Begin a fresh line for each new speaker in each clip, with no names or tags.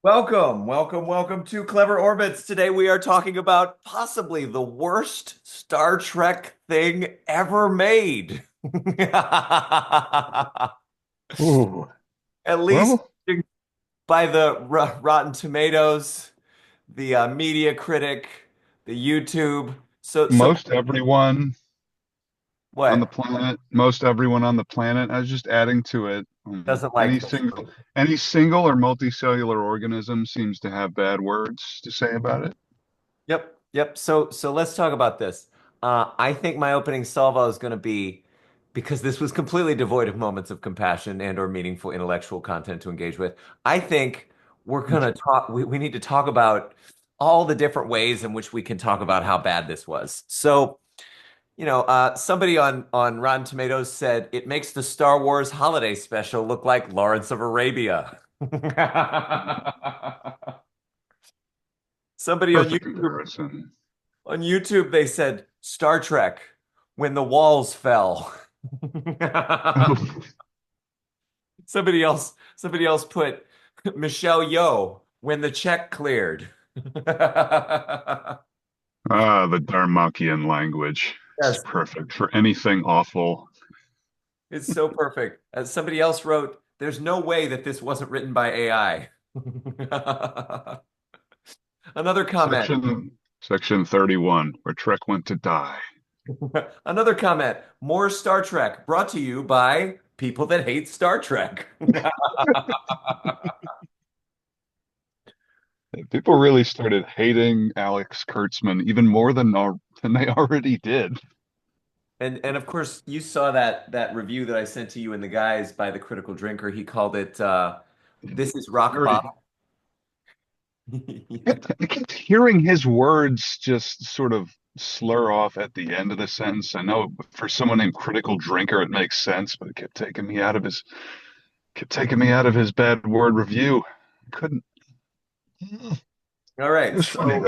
Welcome to Clever Orbits. Today we are talking about possibly the worst Star Trek thing ever made.
Ooh.
At least
Well,
by the Rotten Tomatoes, the Media Critic, the YouTube. So
most everyone on the
what?
planet, most everyone on the planet, I was just adding to it.
Doesn't
Any
like this
single,
movie.
any single or multicellular organism seems to have bad words to say about it.
Yep. So let's talk about this. I think my opening salvo is going to be because this was completely devoid of moments of compassion and or meaningful intellectual content to engage with. I think we're going to talk. We need to talk about all the different ways in which we can talk about how bad this was. So, somebody on Rotten Tomatoes said it makes the Star Wars holiday special look like Lawrence of Arabia. Somebody
Perfect comparison.
on YouTube, they said Star Trek when the walls fell. Somebody else put Michelle Yeoh when the check cleared.
The Dharmakian language. It's
Yes,
perfect for anything awful.
it's so perfect. As somebody else wrote, there's no way that this wasn't written by AI. Another comment.
Section 31, where Trek went to die.
Another comment. More Star Trek brought to you by people that hate Star Trek.
People really started hating Alex Kurtzman even more than they already did.
And of course, you saw that review that I sent to you and the guys by the Critical Drinker. He called it "This is rock
Already
bottom."
I kept hearing his words just sort of slur off at the end of the sentence. I know for someone named Critical Drinker it makes sense, but it kept taking me out of his bad word review. I couldn't. It
All right,
was funny
so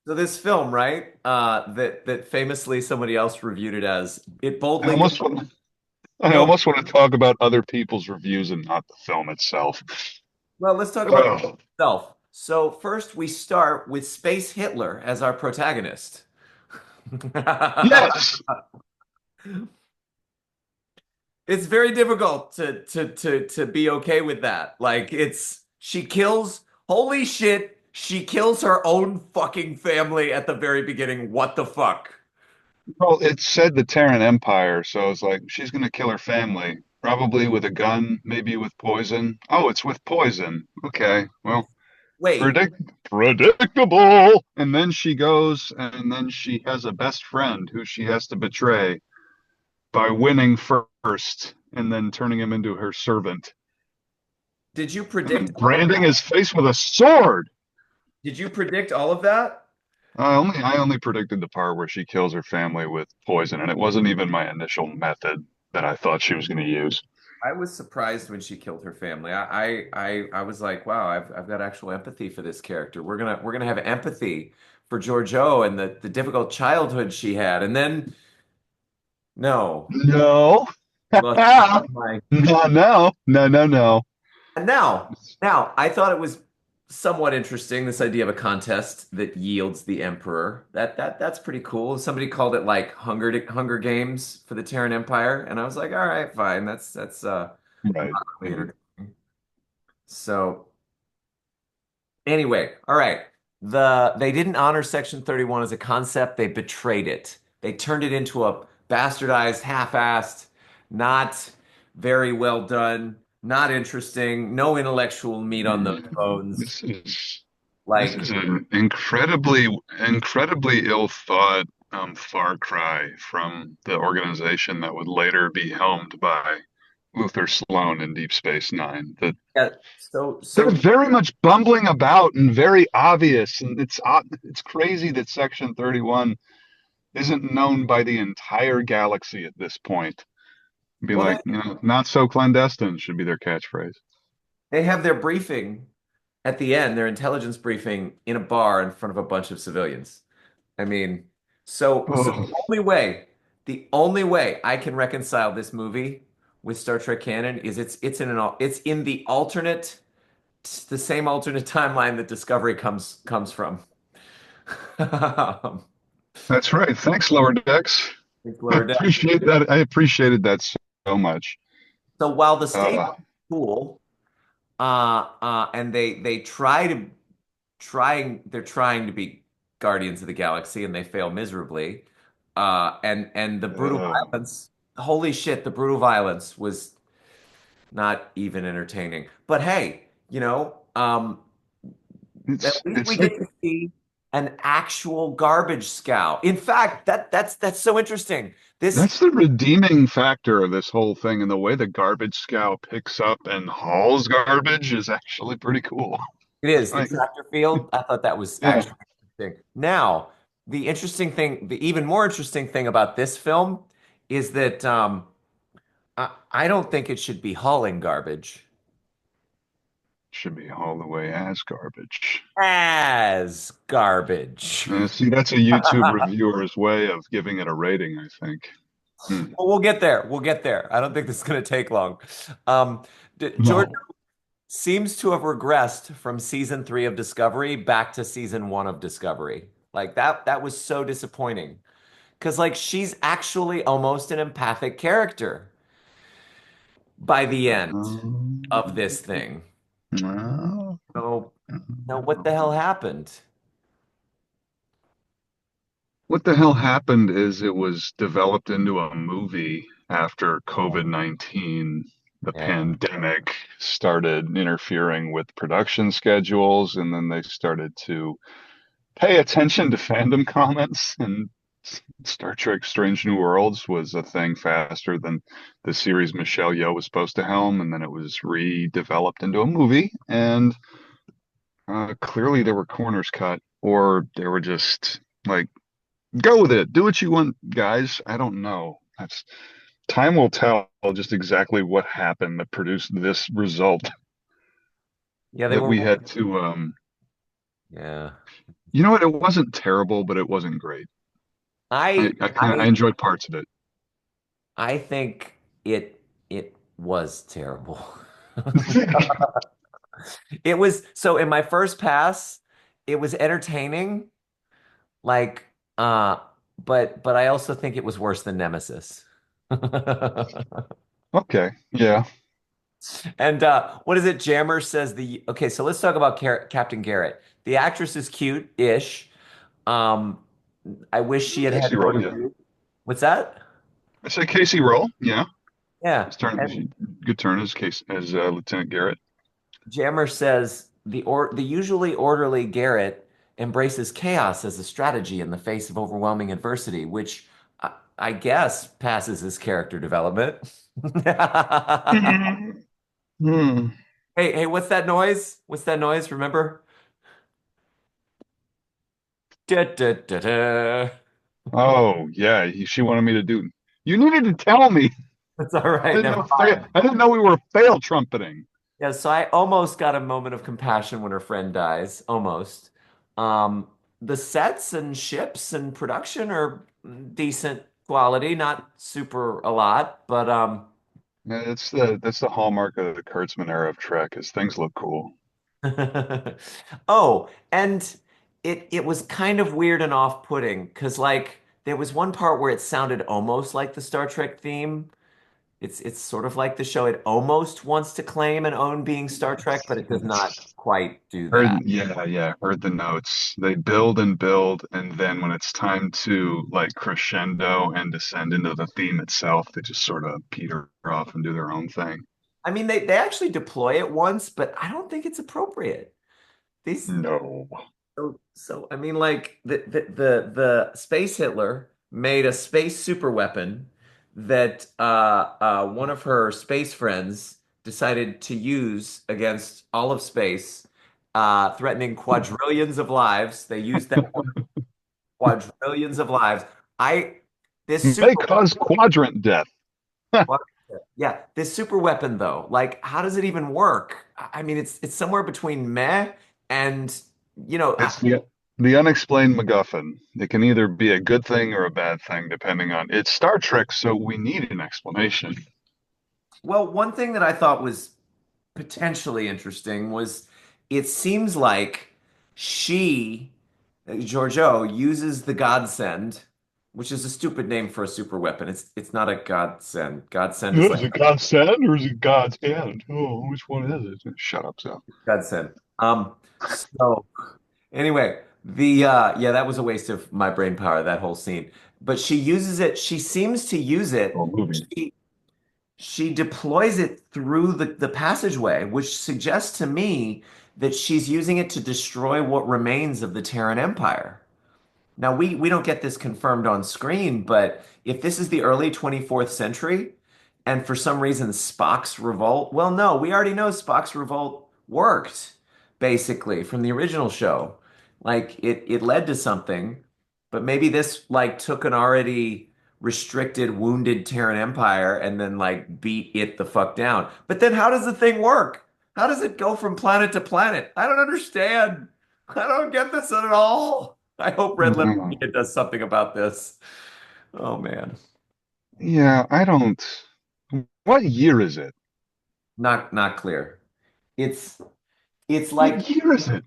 though.
this film, right? That famously somebody else reviewed it as it
I
boldly goes.
almost want I
Go.
almost want to talk about other people's reviews and not the film itself.
Well, let's talk about the film
Oh,
itself. So first, we start with Space Hitler as our protagonist.
yes.
It's very difficult to be okay with that. Like it's she kills holy shit, she kills her own fucking family at the very beginning. What the fuck?
Well, it said the Terran Empire, so it's like she's gonna kill her family, probably with a gun, maybe with poison. Oh, it's with poison. Okay, well,
Wait,
predictable. And then she goes, and then she has a best friend who she has to betray by winning first, and then turning him into her servant,
did you
and then
predict all of
branding
that?
his face with a sword.
Did you predict all of that?
I only predicted the part where she kills her family with poison, and it wasn't even my initial method that I thought she was going to use.
I was surprised when she killed her family. I was like, wow, I've got actual empathy for this character. We're gonna have empathy for Georgiou and the difficult childhood she had. And then no.
No.
Well,
No,
my
no, no, no, no.
And now, I thought it was somewhat interesting, this idea of a contest that yields the emperor. That's pretty cool. Somebody called it like Hunger Games for the Terran Empire, and I was like, all right, fine. That's
Right.
really entertaining. So anyway, all right. They didn't honor Section 31 as a concept. They betrayed it. They turned it into a bastardized, half-assed, not very well done, not interesting, no intellectual meat on those bones.
This is this
Like,
is an incredibly ill thought far cry from the organization that would later be helmed by Luther Sloan in Deep Space Nine. That
yeah, so
they're
so
very much bumbling about and very obvious, and it's crazy that Section 31 isn't known by the entire galaxy at this point. Be
well
like, not so clandestine should be their catchphrase.
they have their briefing at the end, their intelligence briefing in a bar in front of a bunch of civilians. I mean, so
Oh,
the only way I can reconcile this movie with Star Trek canon is it's in the alternate the same alternate timeline that Discovery comes from.
That's right. Thanks, Lower Decks.
It's
I
Lower Deck.
appreciate that. I appreciated that so much.
So while the state
Uh,
cool, and they they're trying to be Guardians of the Galaxy and they fail miserably. And the brutal
uh,
violence, holy shit, the brutal violence was not even entertaining. But hey, at least we
it's
get
like
to see an actual garbage scow. In fact, that's so interesting. This
that's the redeeming factor of this whole thing, and the way the garbage scow picks up and hauls garbage is actually pretty cool.
it is the
Like,
tractor field. I thought that was
yeah,
actually interesting. Now, the interesting thing, the even more interesting thing about this film is that I don't think it should be hauling garbage
should be hauled away as garbage.
as garbage.
See, that's a YouTube reviewer's way of giving it a rating, I think. Hmm.
Well, we'll get there. We'll get there. I don't think this is going to take long. George
No.
seems to have regressed from season 3 of Discovery back to season 1 of Discovery. Like that was so disappointing. Because like she's actually almost an empathic character by the end of this thing.
No.
So now what the hell happened?
What the hell happened is it was developed into a movie after COVID-19. The
Yeah.
pandemic started interfering with production schedules, and then they started to pay attention to fandom comments. And Star Trek Strange New Worlds was a thing faster than the series Michelle Yeoh was supposed to helm, and then it was redeveloped into a movie. And clearly there were corners cut, or they were just like, go with it. Do what you want, guys. I don't know. That's time will tell just exactly what happened that produced this result
Yeah, they
that
were.
we had to
Yeah.
you know what? It wasn't terrible, but it wasn't great. I
I
I kind of I
I
enjoyed parts of it.
I think it was terrible. It was so in my first pass, it was entertaining, like but I also think it was worse than Nemesis.
Okay. Yeah.
And what is it? Jammer says the okay, so let's talk about Captain Garrett. The actress is cute-ish. Um, I wish she had had
Casey
more
Roll,
to
yeah.
do. What's that?
I say Casey Roll, yeah.
Yeah.
His turn,
And
good turn as case as Lieutenant Garrett.
Jammer says the usually orderly Garrett embraces chaos as a strategy in the face of overwhelming adversity, which I guess passes his character development.
Hmm.
Hey, what's that noise? What's that noise? Remember? Da, da, da, da.
Oh yeah, she wanted me to do. You needed to tell me.
That's all right. Never mind.
I didn't know we were fail trumpeting.
Yeah, so I almost got a moment of compassion when her friend dies. Almost. Um, the sets and ships and production are decent quality, not super a lot, but
That's the hallmark of the Kurtzman era of Trek is things look cool.
oh, and it was kind of weird and off-putting because like there was one part where it sounded almost like the Star Trek theme. It's sort of like the show. It almost wants to claim and own being Star Trek, but it does not quite do that.
Yeah, heard the notes. They build and build, and then when it's time to like crescendo and descend into the theme itself, they just sort of peter off and do their own thing.
I mean, they actually deploy it once, but I don't think it's appropriate. These
No.
so I mean, like the Space Hitler made a space super weapon that one of her space friends decided to use against all of space, threatening quadrillions of lives. They used that word, quadrillions of lives. I this
May
super
cause quadrant death.
yeah, this super weapon though, like how does it even work? I mean, it's somewhere between meh and you know,
It's the unexplained MacGuffin. It can either be a good thing or a bad thing, depending on it's Star Trek, so we need an explanation.
well, one thing that I thought was potentially interesting was it seems like she, Giorgio, uses the godsend, which is a stupid name for a super weapon. It's not a godsend. Godsend is
Is
like
it God's send or is it God's hand? Oh, which one is it? Shut up, Sal.
godsend. So anyway, the yeah, that was a waste of my brain power, that whole scene. But she uses it, she seems to use it.
Oh, movie.
She she deploys it through the passageway, which suggests to me that she's using it to destroy what remains of the Terran Empire. Now, we don't get this confirmed on screen, but if this is the early 24th century, and for some reason Spock's revolt, well, no, we already know Spock's revolt worked, basically, from the original show. Like it led to something, but maybe this like took an already restricted, wounded Terran Empire and then like beat it the fuck down. But then how does the thing work? How does it go from planet to planet? I don't understand. I don't get this at all. I hope Red Letter
No.
Media does something about this. Oh man,
Yeah, I don't. What year is it?
not clear. It's it's like
What year is it?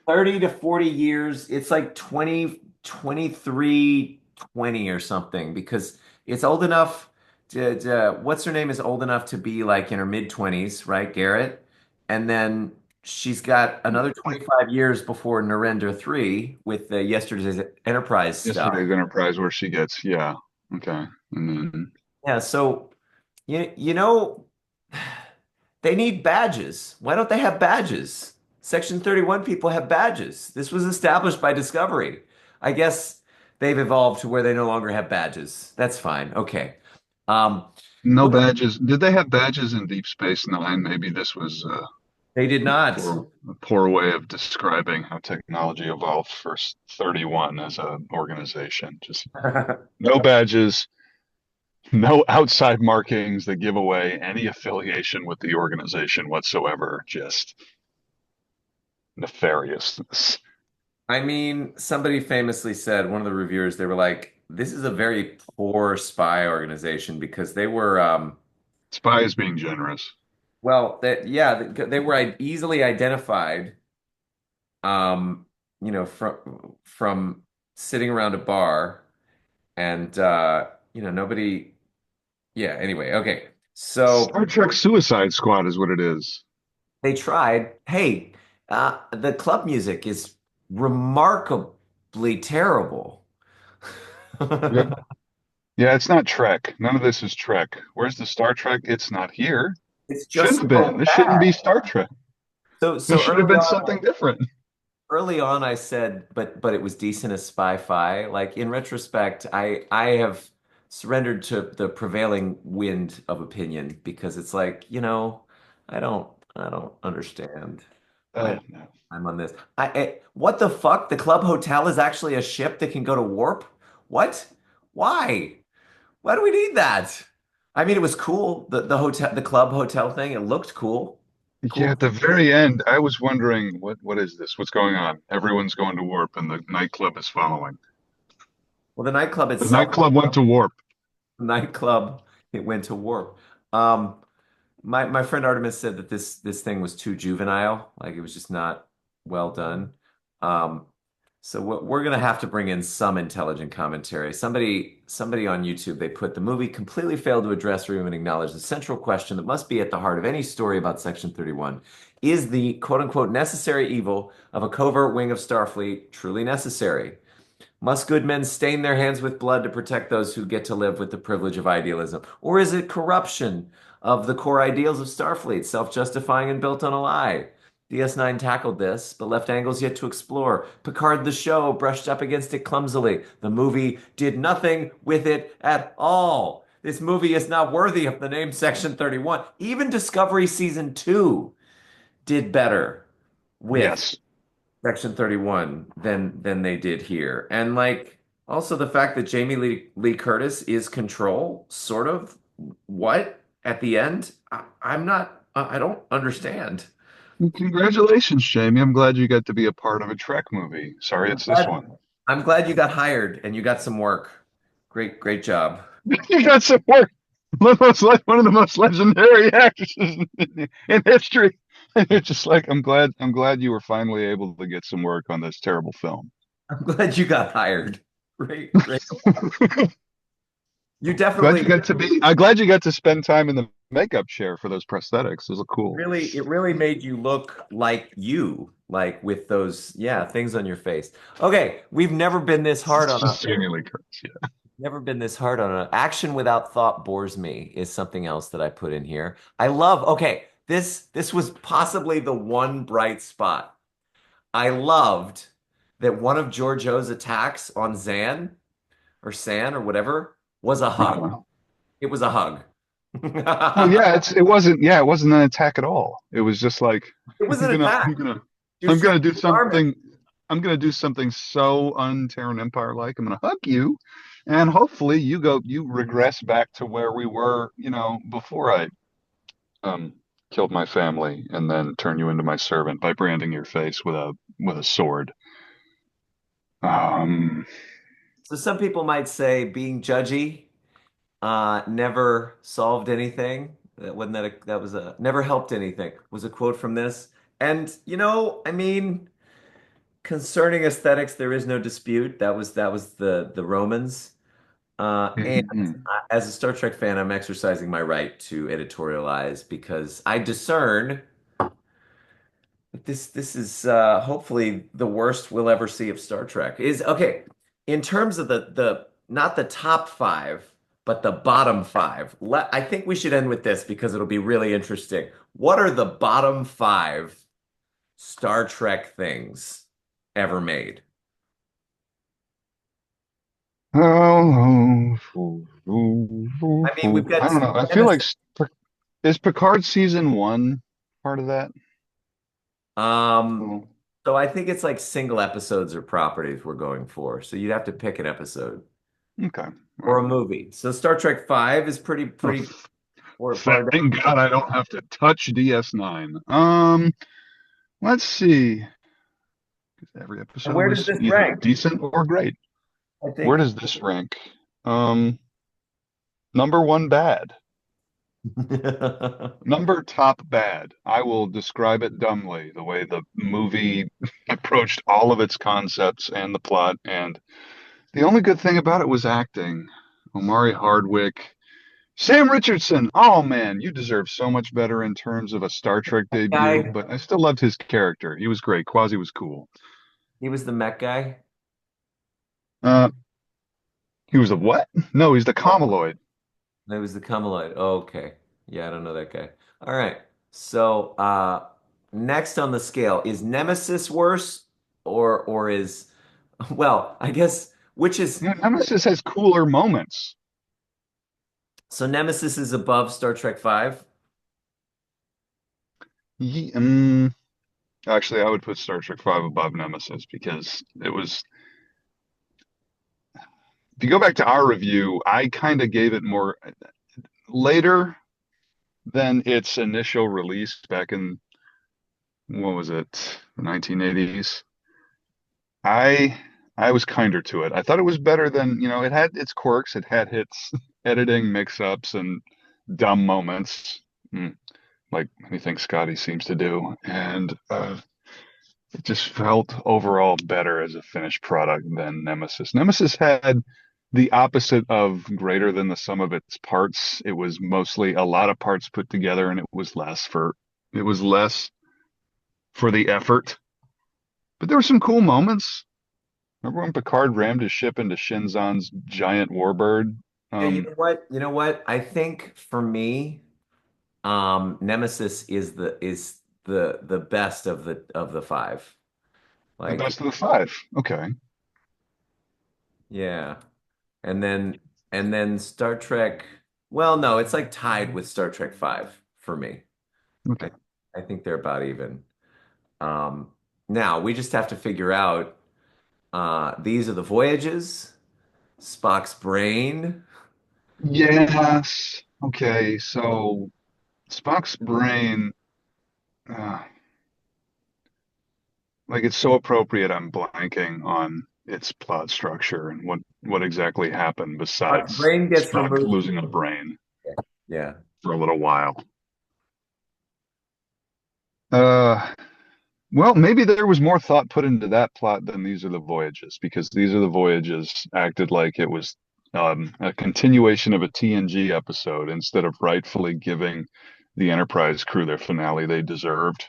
30 to 40 years. It's like 20, 23, 20 or something because it's old enough what's her name is old enough to be like in her mid 20s, right, Garrett? And then she's got another 25 years before Narendra 3 with the Yesterday's Enterprise stuff.
Yesterday's Enterprise, where she gets, yeah. Okay. And then
Yeah, so you know they need badges. Why don't they have badges? Section 31 people have badges. This was established by Discovery. I guess they've evolved to where they no longer have badges. That's fine. Okay. Um,
no
look,
badges. Did they have badges in Deep Space Nine? Maybe this was
they did not.
a poor way of describing how technology evolved for 31 as an organization. Just no badges, no outside markings that give away any affiliation with the organization whatsoever. Just nefariousness.
I mean, somebody famously said, one of the reviewers, they were like, this is a very poor spy organization because they were
Spy is being generous.
well, that yeah, they were easily identified um, from sitting around a bar and nobody yeah, anyway, okay. So
Star Trek Suicide Squad is what it is.
they tried. Hey, the club music is remarkably terrible.
Yeah. Yeah, it's not Trek. None of this is Trek. Where's the Star Trek? It's not here.
It's
Shouldn't
just
have
so
been. This shouldn't be
bad.
Star Trek. This
So
should have been something different.
early on I said but it was decent as spy-fi. Like in retrospect, I have surrendered to the prevailing wind of opinion because it's like, I don't understand why
No.
I'm on this. What the fuck? The Club Hotel is actually a ship that can go to warp? What? Why? Why do we need that? I mean, it was cool. The hotel, the club hotel thing, it looked cool.
Yeah,
Cool.
at the very end, I was wondering what is this? What's going on? Everyone's going to warp and the nightclub is following.
Well, the nightclub
The
itself,
nightclub went to warp.
nightclub, it went to warp. Um, my friend Artemis said that this thing was too juvenile, like it was just not well done. Um, so we're gonna have to bring in some intelligent commentary. Somebody on YouTube, they put the movie completely failed to address or even acknowledge the central question that must be at the heart of any story about Section 31. Is the quote unquote necessary evil of a covert wing of Starfleet truly necessary? Must good men stain their hands with blood to protect those who get to live with the privilege of idealism? Or is it corruption of the core ideals of Starfleet, self-justifying and built on a lie? DS9 tackled this, but left angles yet to explore. Picard the show brushed up against it clumsily. The movie did nothing with it at all. This movie is not worthy of the name Section 31. Even Discovery Season 2 did better with
Yes.
Section 31 than they did here. And like also the fact that Jamie Lee Curtis is Control, sort of what at the end? I'm not I don't understand.
Well, congratulations, Jamie. I'm glad you got to be a part of a Trek movie. Sorry,
I'm
it's this
glad,
one.
I'm glad you got hired and you got some work. Great job.
You got some work. One of the most legendary actresses in history. You're just like, I'm glad you were finally able to get some work on this terrible film.
I'm glad you got hired. Great, great. You
Glad you
definitely
got to be. I'm glad you got to spend time in the makeup chair for those prosthetics. Those look cool.
it really made you look like you, like with those, yeah, things on your face. Okay, we've
It's just genuinely gross. Yeah.
never been this hard on a action without thought bores me is something else that I put in here. I love, okay, this was possibly the one bright spot. I loved that one of Giorgio's attacks on Zan or San or whatever was a hug.
Uh-huh.
It was a hug.
Well, yeah, it wasn't an attack at all. It was just like
It was
I'm
an
gonna,
attack.
I'm gonna,
He was
I'm
trying
gonna
to
do
disarm him.
something. I'm gonna do something so un-Terran Empire like. I'm gonna hug you, and hopefully you regress back to where we were, before I um killed my family, and then turn you into my servant by branding your face with a sword. Um,
So some people might say being judgy never solved anything. That wasn't that that was a never helped anything. Was a quote from this. And I mean, concerning aesthetics, there is no dispute. That was the Romans. And
mhm.
as a Star Trek fan, I'm exercising my right to editorialize because I discern that this is hopefully the worst we'll ever see of Star Trek. Is okay in terms of the not the top five, but the bottom five. I think we should end with this because it'll be really interesting. What are the bottom five Star Trek things ever made?
Oh,
I mean, we've
I
got
don't know. I feel like
Nemesis.
is Picard season one part of that?
Um,
Oh,
so I think it's like single episodes or properties we're going for. So you'd have to pick an episode
okay. All
or a
right.
movie. So Star Trek 5 is
Oh,
pretty or far down.
thank God I don't have to touch DS9. Let's see. Every
And
episode
where does
was
this
either
rank?
decent or great.
I
Where
think.
does this rank? Um, number one bad. Number top bad. I will describe it dumbly, the way the movie approached all of its concepts and the plot. And the only good thing about it was acting. Omari Hardwick, Sam Richardson. Oh man, you deserve so much better in terms of a Star Trek debut,
Guy,
but I still loved his character. He was great. Quasi was cool.
he was the mech guy.
Uh, he was the what? No, he's the Comaloid.
That was the Camelot. Oh, okay. Yeah, I don't know that guy. All right. So, next on the scale, is Nemesis worse or is well, I guess which is
Yeah, Nemesis has cooler moments.
so Nemesis is above Star Trek 5.
Ye- actually, I would put Star Trek V above Nemesis because it was. If you go back to our review, I kind of gave it more later than its initial release back in what was it, the 1980s. I I was kinder to it. I thought it was better than, it had its quirks, it had its editing mix-ups and dumb moments, mm, like anything Scotty seems to do, and it just felt overall better as a finished product than Nemesis. Nemesis had the opposite of greater than the sum of its parts. It was mostly a lot of parts put together, and it was less for the effort. But there were some cool moments. Remember when Picard rammed his ship into Shinzon's giant warbird?
Yeah, you
Um,
know what? You know what? I think for me, Nemesis is the best of the five.
the
Like,
best of the five. Okay.
yeah. And then Star Trek, well, no, it's like tied with Star Trek 5 for me.
Okay.
I I think they're about even. Um, Now we just have to figure out these are the voyages, Spock's brain.
Yes. Okay. So Spock's brain, uh, like it's so appropriate. I'm blanking on its plot structure and what exactly happened
Spock's
besides
brain gets
Spock
removed.
losing a brain
Yeah.
for a little while. Uh, well, maybe there was more thought put into that plot than These Are the Voyages, because These Are the Voyages acted like it was a continuation of a TNG episode instead of rightfully giving the Enterprise crew their finale they deserved.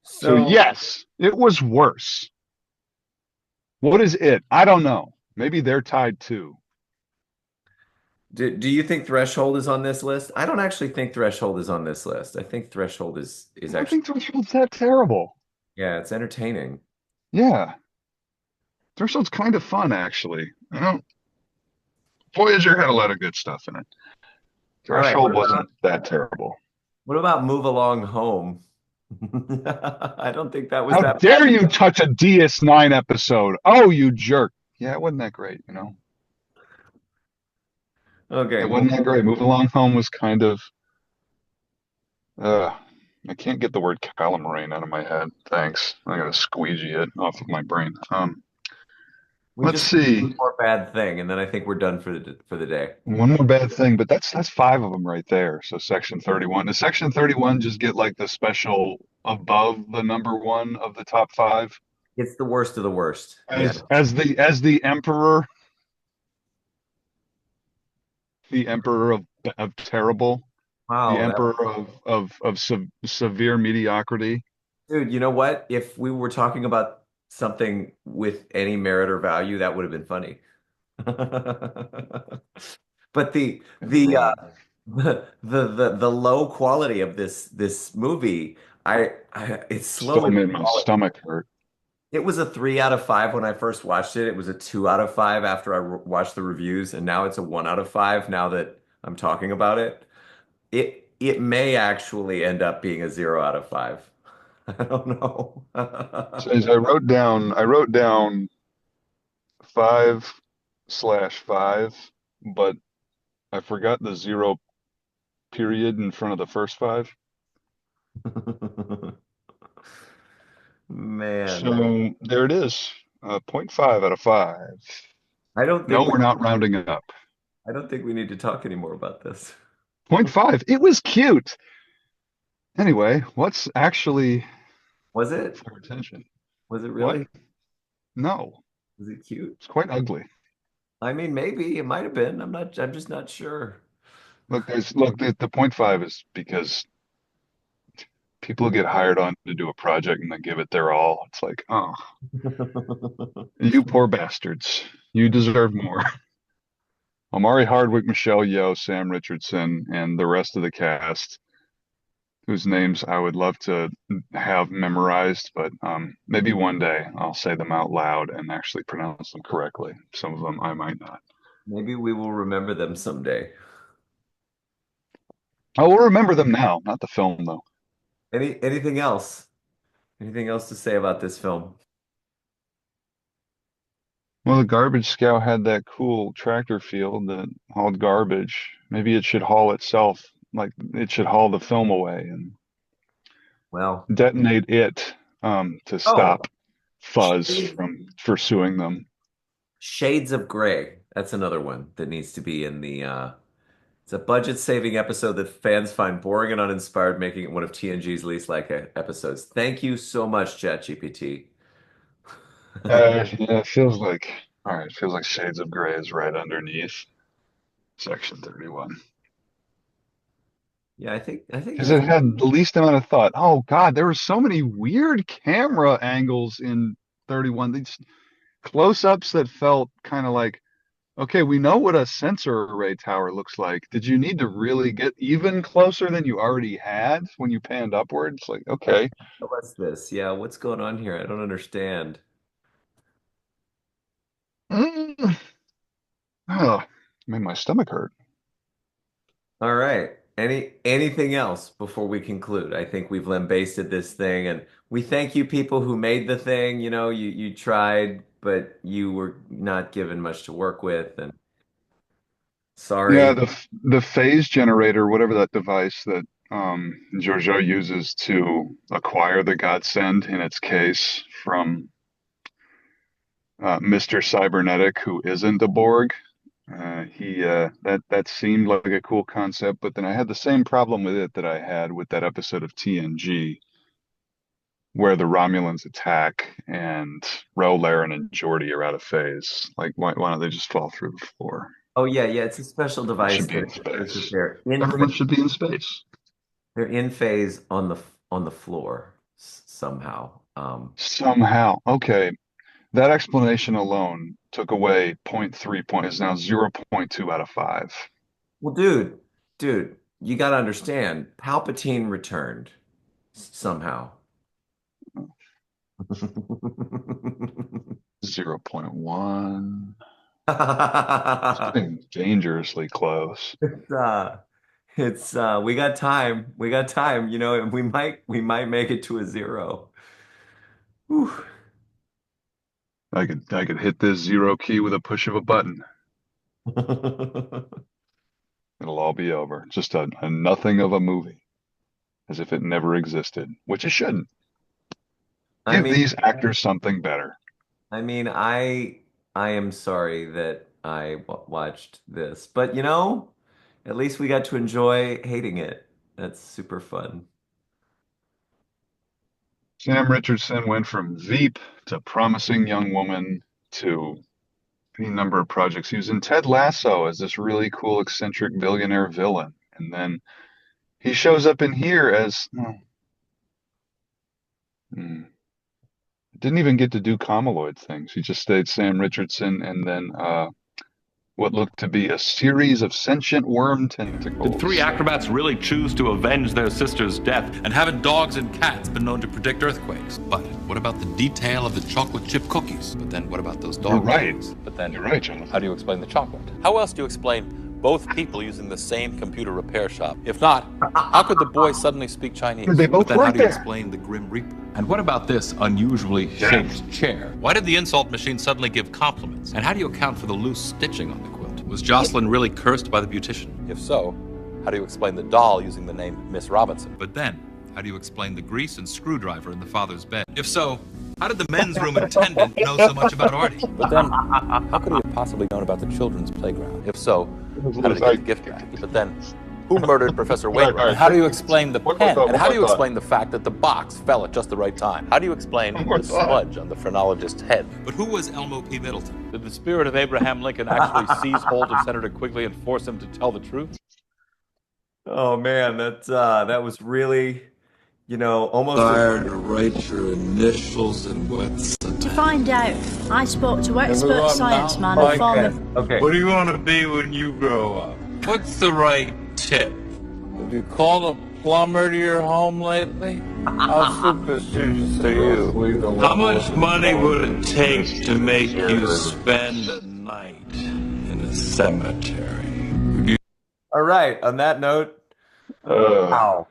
So
So,
yes, it was worse. What is it? I don't know. Maybe they're tied too.
do you think Threshold is on this list? I don't actually think Threshold is on this list. I think Threshold
I
is
don't
actually,
think Threshold's that terrible.
yeah, it's entertaining.
Yeah, Threshold's kind of fun actually. I don't. Voyager had a lot of good stuff in it.
All right,
Threshold wasn't that terrible.
what about Move Along Home? I don't think that was
How
that
dare you touch a DS9 episode? Oh, you jerk. Yeah, it wasn't that great.
bad. Okay,
It wasn't that great. Move Along Home was kind of, uh, I can't get the word calamari out of my head. Thanks. I gotta squeegee it off of my brain.
we
Let's
just need
see.
one more bad thing, and then I think we're done for the day.
One more bad thing, but that's five of them right there. So Section 31. Does Section 31 just get like the special above the number one of the top five?
It's the worst of the worst. Yeah.
As the emperor of terrible, the
Wow,
emperor of severe mediocrity.
dude, you know what? If we were talking about something with any merit or value, that would have been funny. But the the low quality of this movie, it's
Still
slowly
made my
falling.
stomach hurt.
It was a 3 out of 5 when I first watched it. It was a 2 out of 5 after I watched the reviews, and now it's a 1 out of 5 now that I'm talking about it. It may actually end up being a 0 out of 5. I don't know.
So as I wrote down 5/5, but I forgot the zero period in front of the first five.
Man,
So there it is. 0.5 out of 5.
I don't
No,
think
we're not rounding it up.
I don't think we need to talk anymore about this.
Point 0.5. It was cute. Anyway, what's actually
Was it?
for attention?
Was it
What?
really?
No,
Was it cute?
it's quite ugly.
I mean, maybe it might have been. I'm just not sure.
Look, the point 0.5 is because people get hired on to do a project and they give it their all. It's like, oh, you poor bastards. You deserve more. Omari Hardwick, Michelle Yeoh, Sam Richardson, and the rest of the cast, whose names I would love to have memorized, but maybe one day I'll say them out loud and actually pronounce them correctly. Some of them I might not.
Maybe we will remember them someday.
I will remember them now, not the film though.
Anything else? Anything else to say about this film?
Well, the garbage scow had that cool tractor field that hauled garbage. Maybe it should haul itself, like it should haul the film away and
Well,
detonate it to
oh,
stop Fuzz
Shades,
from pursuing them.
Shades of Grey. That's another one that needs to be in the it's a budget-saving episode that fans find boring and uninspired, making it one of TNG's least liked episodes. Thank you so much, ChatGPT.
Yeah, it feels like all right. It feels like Shades of Grey is right underneath Section 31
Yeah, I think
because it
that's
had the least amount of thought. Oh God, there were so many weird camera angles in 31. These close-ups that felt kind of like, okay, we know what a sensor array tower looks like. Did you need to really get even closer than you already had when you panned upwards? Like, okay.
what's this? Yeah, what's going on here? I don't understand.
Mm, oh, made my stomach hurt.
All right. Anything else before we conclude? I think we've lambasted this thing, and we thank you people who made the thing. You know, you tried, but you were not given much to work with, and
Yeah,
sorry.
the phase generator, whatever that device that Giorgio uses to acquire the Godsend in its case from Mr. Cybernetic, who isn't a Borg. That seemed like a cool concept, but then I had the same problem with it that I had with that episode of TNG where the Romulans attack and Ro, Laren, and Geordi are out of phase. Like, why don't they just fall through the floor?
Oh yeah, yeah. It's a special
They
device
should be
that
in
ensures that
space.
they're in
Everyone
phase,
should be in space.
they're in phase on the floor somehow.
Somehow. Okay. That explanation alone took away zero point 0.3 point is now 0.2 out of 5.
Well, dude, you got to understand, Palpatine returned somehow.
0.1. It's getting dangerously close.
It's we got time. We got time. You know, we might make it to a zero. Whew.
I could hit this zero key with a push of a button. It'll all be over. Just a nothing of a movie, as if it never existed, which it shouldn't.
I
Give
mean,
these actors something better.
I mean, I am sorry that I watched this, but you know, at least we got to enjoy hating it. That's super fun.
Sam Richardson went from Veep to Promising Young Woman to any number of projects. He was in Ted Lasso as this really cool, eccentric billionaire villain. And then he shows up in here as, didn't even get to do Kamaloid things. He just stayed Sam Richardson and then what looked to be a series of sentient worm tentacles.
Did three acrobats really choose to avenge their sister's death? And haven't dogs and cats been known to predict earthquakes? But what about the detail of the chocolate chip cookies? But then what about those dog
You're right.
cookies? But then
You're right, Jonathan.
how do you explain the chocolate? How else do you explain both people using the same computer repair shop? If not, how could the boy suddenly speak Chinese?
They both
but then how
work
do you
there.
explain the Grim Reaper? And what about this unusually shaped chair? Why did the insult machine suddenly give compliments? And how do you account for the loose stitching on the quilt? Was Jocelyn really cursed by the beautician? If so, how do you explain the doll using the name Miss Robinson? But then, how do you explain the grease and screwdriver in the father's bed? If so, how did the men's room attendant know so much about Artie? But then, how could he have possibly known about the children's playground? If so, how did he get the gift back? But then, who murdered Professor Wainwright? And how do you explain the pen? And how do you explain the fact that the box fell at just the right time? How do you explain the smudge on the phrenologist's head? But who was Elmo P. Middleton? Did the spirit of Abraham Lincoln actually seize hold of Senator Quigley and force him to tell the truth?
Oh man, that was really, you know, almost
Desire to write your initials in wet cement.
To find out, I spoke to expert scienceman and former.
okay.
What do you want to be when you grow up? What's the right tip? Have you called a plumber to your home lately? How superstitious are you? How much money would it take to make you spend a night in a cemetery?
All right. On that note,
Uh,
wow.